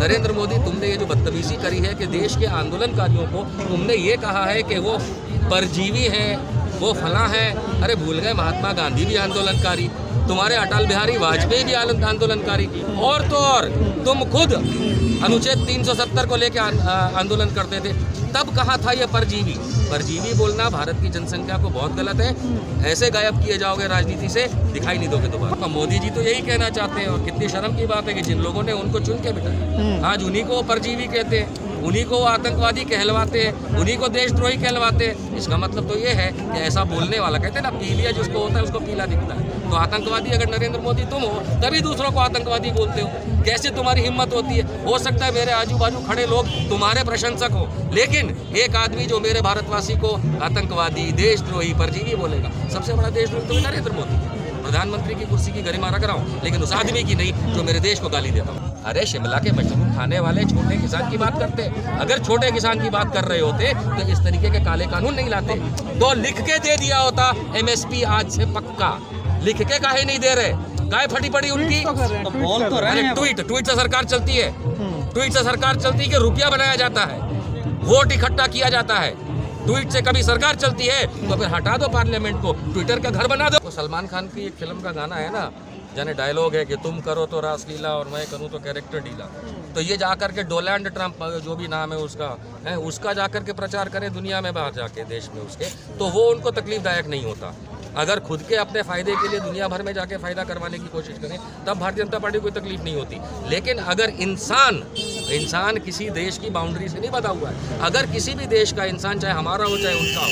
नरेंद्र मोदी, तुमने ये जो बदतमीजी करी है कि देश के आंदोलनकारियों को तुमने ये कहा है कि वो परजीवी हैं, वो फलां हैं। अरे भूल गए महात्मा गांधी भी आंदोलनकारी, तुम्हारे अटल बिहारी वाजपेयी भी आंदोलनकारी, और तो और तुम खुद अनुच्छेद 370 को लेकर आंदोलन करते थे। तब कहाँ था ये परजीवी? परजीवी बोलना भारत की जनसंख्या को बहुत गलत है। ऐसे गायब किए जाओगे राजनीति से, दिखाई नहीं दोगे दोबारा। मोदी जी तो यही कहना चाहते हैं, और कितनी शर्म की बात है कि जिन लोगों ने उनको चुन के बिठाया आज उन्हीं को परजीवी कहते हैं, उन्हीं को आतंकवादी कहलवाते हैं, उन्हीं को देशद्रोही कहलवाते हैं। इसका मतलब तो ये है कि ऐसा बोलने वाला, कहते हैं ना पीलिया जिसको होता है उसको पीला दिखता है। तो आतंकवादी अगर नरेंद्र मोदी तुम हो तभी दूसरों को आतंकवादी बोलते हो। कैसे तुम्हारी हिम्मत होती है? हो सकता है मेरे आजू बाजू खड़े लोग तुम्हारे प्रशंसक हो, लेकिन एक आदमी जो मेरे भारतवासी को आतंकवादी, देशद्रोही, परजीवी बोलेगा, सबसे बड़ा देशद्रोही तो नरेंद्र मोदी है। प्रधानमंत्री की कुर्सी की गरिमा रख रहा हूँ, लेकिन उस आदमी की नहीं जो मेरे देश को गाली देता हूँ। अरे शिमला के मशरूम खाने वाले छोटे किसान की बात करते, अगर छोटे किसान की बात कर रहे होते तो इस तरीके के काले कानून नहीं लाते। तो लिख के दे दिया होता MSP आज से पक्का, लिख के काहे नहीं दे रहे? गाय फटी पड़ी उनकी, तो बोल तो रहे हैं। ट्वीट से सरकार चलती है, ट्वीट से सरकार चलती है कि रुपया बनाया जाता है, वोट इकट्ठा किया जाता है। ट्वीट से कभी सरकार चलती है तो फिर हटा दो पार्लियामेंट को, ट्विटर का घर बना दो। तो सलमान खान की एक फिल्म का गाना है ना, जाने डायलॉग है कि तुम करो तो रासलीला और मैं करूँ तो कैरेक्टर डीला। तो ये जाकर के डोनाल्ड ट्रंप जो भी नाम है उसका जाकर के प्रचार करें दुनिया में, बाहर जाके देश में उसके, तो वो उनको तकलीफदायक नहीं होता। अगर खुद के अपने फ़ायदे के लिए दुनिया भर में जाके फ़ायदा करवाने की कोशिश करें तब भारतीय जनता पार्टी को कोई तकलीफ नहीं होती। लेकिन अगर इंसान किसी देश की बाउंड्री से नहीं बंधा हुआ है, अगर किसी भी देश का इंसान, चाहे हमारा हो चाहे उनका हो,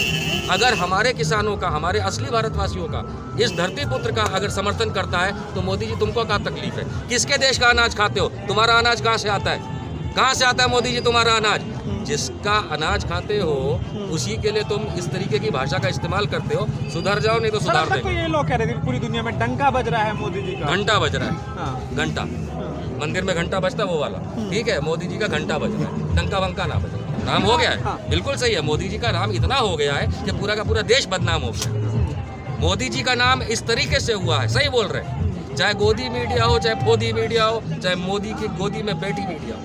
अगर हमारे किसानों का, हमारे असली भारतवासियों का, इस धरती पुत्र का अगर समर्थन करता है तो मोदी जी तुमको क्या तकलीफ है? किसके देश का अनाज खाते हो? तुम्हारा अनाज कहाँ से आता है? कहाँ से आता है मोदी जी तुम्हारा अनाज? जिसका अनाज खाते हो उसी के लिए तुम इस तरीके की भाषा का इस्तेमाल करते हो। सुधर जाओ नहीं तो सुधार देंगे। ये लोग कह रहे थे पूरी दुनिया में डंका बज रहा है मोदी जी का। घंटा बज रहा है, घंटा, मंदिर में घंटा बजता वो वाला, ठीक है, मोदी जी का घंटा बज रहा है, डंका वंका ना बज रहा है। नाम हो गया है, बिल्कुल सही है, मोदी जी का नाम इतना हो गया है कि पूरा का पूरा देश बदनाम हो गया। मोदी जी का नाम इस तरीके से हुआ है, सही बोल रहे हैं, चाहे गोदी मीडिया हो, चाहे फोदी मीडिया हो, चाहे मोदी की गोदी में बेटी मीडिया हो,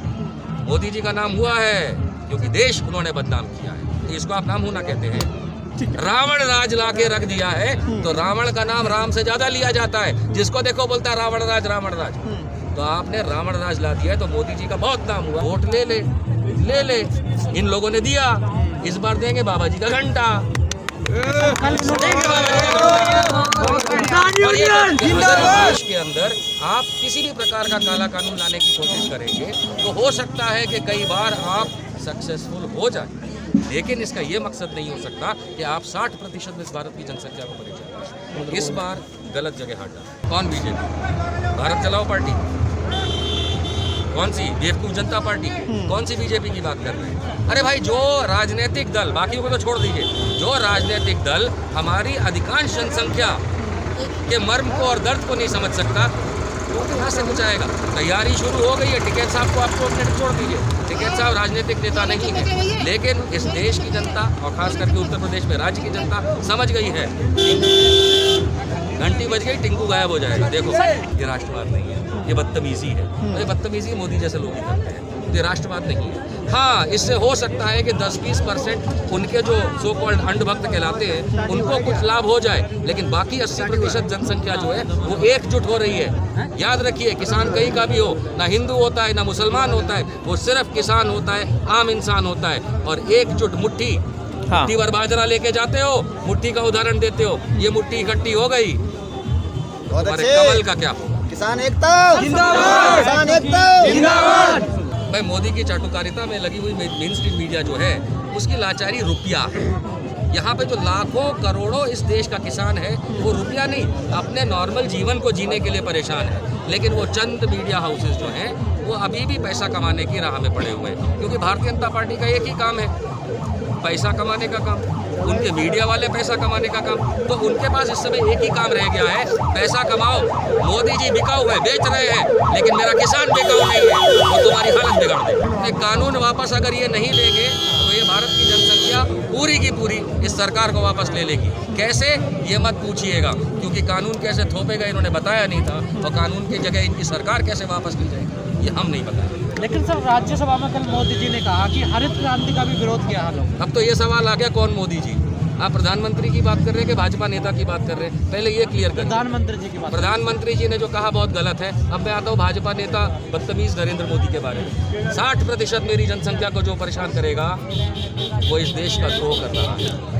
मोदी जी का नाम हुआ है क्योंकि देश उन्होंने बदनाम किया है। इसको आप नाम होना कहते हैं। रावण राज ला के रख दिया है, तो रावण का नाम राम से ज्यादा लिया जाता है। जिसको देखो बोलता है रावण राज, रावण राज। तो आपने रावण राज ला दिया है, तो मोदी जी का बहुत नाम हुआ। वोट ले ले, इन लोगों ने दिया, इस बार देंगे बाबा जी का घंटा। देश के अंदर आप किसी भी प्रकार का काला कानून लाने की कोशिश करेंगे तो हो सकता है कि कई बार आप सक्सेसफुल हो जाए, लेकिन इसका ये मकसद नहीं हो सकता कि आप 60% इस भारत की जनसंख्या को परेशान करें। इस बार गलत जगह हाथ डालें। कौन? बीजेपी, भारत चलाओ पार्टी। कौन सी? बेवकूफ जनता पार्टी। कौन सी बीजेपी की बात कर रहे हैं? अरे भाई, जो राजनीतिक दल, बाकियों को तो छोड़ दीजिए, जो राजनीतिक दल हमारी अधिकांश जनसंख्या के मर्म को और दर्द को नहीं समझ सकता, वो कहाँ से बचाएगा? तैयारी शुरू हो गई है। टिकैत साहब को आपको अपने छोड़ दीजिए, टिकैत साहब राजनीतिक नेता नहीं है, लेकिन इस देश की जनता और खास करके उत्तर प्रदेश में राज्य की जनता समझ गई है। घंटी बज गई, टिंकू गायब हो जाएगा। देखो, ये राष्ट्रवाद नहीं है, ये बदतमीजी है। तो ये बदतमीजी मोदी जैसे लोग ही करते हैं, ये राष्ट्रवाद नहीं है। हाँ, इससे हो सकता है कि 10-20% उनके जो सो कॉल्ड अंधभक्त कहलाते हैं उनको कुछ लाभ हो जाए, लेकिन बाकी 80% जनसंख्या जो है वो एकजुट हो रही है। याद रखिए, किसान कहीं का भी हो, ना हिंदू होता है ना मुसलमान होता है, वो सिर्फ किसान होता है, आम इंसान होता है। और एकजुट मुट्ठी भर बाजरा लेके जाते हो, मुट्ठी का उदाहरण देते हो, ये मुट्ठी इकट्ठी हो गई, कमल का क्या होगा? किसान एकता जिंदाबाद, किसान एकता जिंदाबाद। भाई, मोदी की चाटुकारिता में लगी हुई मेन स्ट्रीम मीडिया जो है उसकी लाचारी रुपया है। यहाँ पे जो लाखों करोड़ों इस देश का किसान है वो रुपया नहीं, अपने नॉर्मल जीवन को जीने के लिए परेशान है। लेकिन वो चंद मीडिया हाउसेस जो हैं वो अभी भी पैसा कमाने की राह में पड़े हुए हैं, क्योंकि भारतीय जनता पार्टी का एक ही काम है, पैसा कमाने का काम। उनके मीडिया वाले पैसा कमाने का काम, तो उनके पास इस समय एक ही काम रह गया है, पैसा कमाओ। मोदी जी बिकाऊ है, बेच रहे हैं, लेकिन मेरा किसान बिकाऊ नहीं है, वो तुम्हारी हालत बिगाड़ दे। कानून वापस अगर ये नहीं लेंगे तो ये भारत की जनसंख्या पूरी की पूरी इस सरकार को वापस ले लेगी। कैसे, ये मत पूछिएगा, क्योंकि कानून कैसे थोपेगा इन्होंने बताया नहीं था, और कानून की जगह इनकी सरकार कैसे वापस ली जाएगी ये हम नहीं बताएंगे। लेकिन सर राज्यसभा में कल मोदी जी ने कहा कि हरित क्रांति का भी विरोध किया है लोग। अब तो ये सवाल आ गया कौन मोदी जी? आप प्रधानमंत्री की बात कर रहे हैं कि भाजपा नेता की बात कर रहे हैं? पहले ये क्लियर करें। प्रधानमंत्री जी की बात। प्रधानमंत्री जी ने जो कहा बहुत गलत है। अब मैं आता हूँ भाजपा नेता बदतमीज नरेंद्र मोदी के बारे में। 60% मेरी जनसंख्या को जो परेशान करेगा वो इस देश का द्रोह कर रहा है।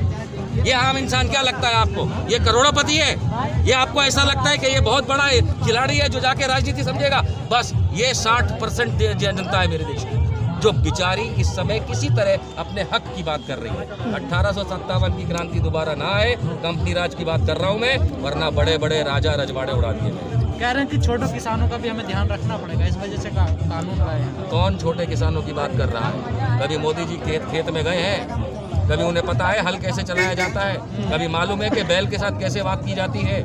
ये आम इंसान क्या लगता है आपको? ये करोड़पति है? ये आपको ऐसा लगता है कि ये बहुत बड़ा खिलाड़ी है जो जाके राजनीति समझेगा? बस ये 60% जनता है मेरे देश की, जो बेचारी इस समय किसी तरह अपने हक की बात कर रही है। 1857 की क्रांति दोबारा ना आए, कंपनी राज की बात कर रहा हूँ मैं, वरना बड़े बड़े राजा रजवाड़े उड़ा दिए गए। कह रहे हैं कि छोटे किसानों का भी हमें ध्यान रखना पड़ेगा, इस वजह से कानून लाए हैं। कौन छोटे किसानों की बात कर रहा है? कभी मोदी जी खेत में गए हैं? कभी उन्हें पता है हल कैसे चलाया जाता है? कभी मालूम है कि बैल के साथ कैसे बात की जाती है?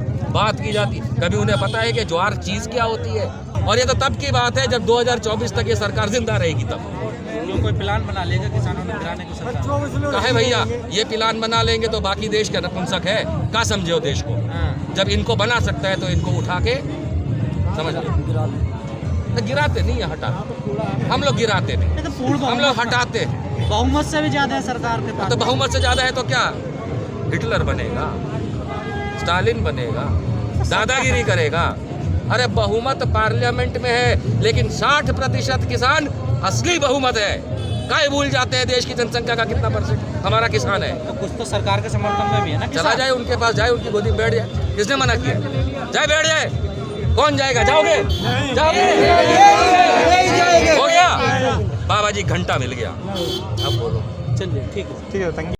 कभी उन्हें पता है कि ज्वार चीज क्या होती है? और ये तो तब की बात है जब 2024 तक ये सरकार जिंदा रहेगी तब। लोग कोई प्लान बना लेगा किसानों ने गिराने की सरकार। कहे भैया ये प्लान बना लेंगे तो बाकी देश का नपुंसक है, क्या समझे हो देश को? जब इनको बना सकता है तो इनको उठा के समझ लो। गिराते नहीं है, हटा। हम लोग गिराते नहीं, हम लोग हटाते हैं। बहुमत से भी ज्यादा है सरकार के पास। तो बहुमत से ज्यादा है तो क्या हिटलर बनेगा, स्टालिन बनेगा, दादागिरी करेगा? अरे बहुमत पार्लियामेंट में है, लेकिन 60% किसान असली बहुमत है। काय भूल जाते हैं देश की जनसंख्या का कितना परसेंट हमारा किसान है। तो कुछ तो सरकार के समर्थन में भी है ना। चला जाए उनके पास, जाए उनकी गोदी में बैठ जाए। किसने मना किया? जाए बैठ जाए। कौन जाएगा? जाओगे? हो गया बाबा जी, घंटा मिल गया। अब बोलो। चलिए ठीक है। ठीक है, थैंक यू।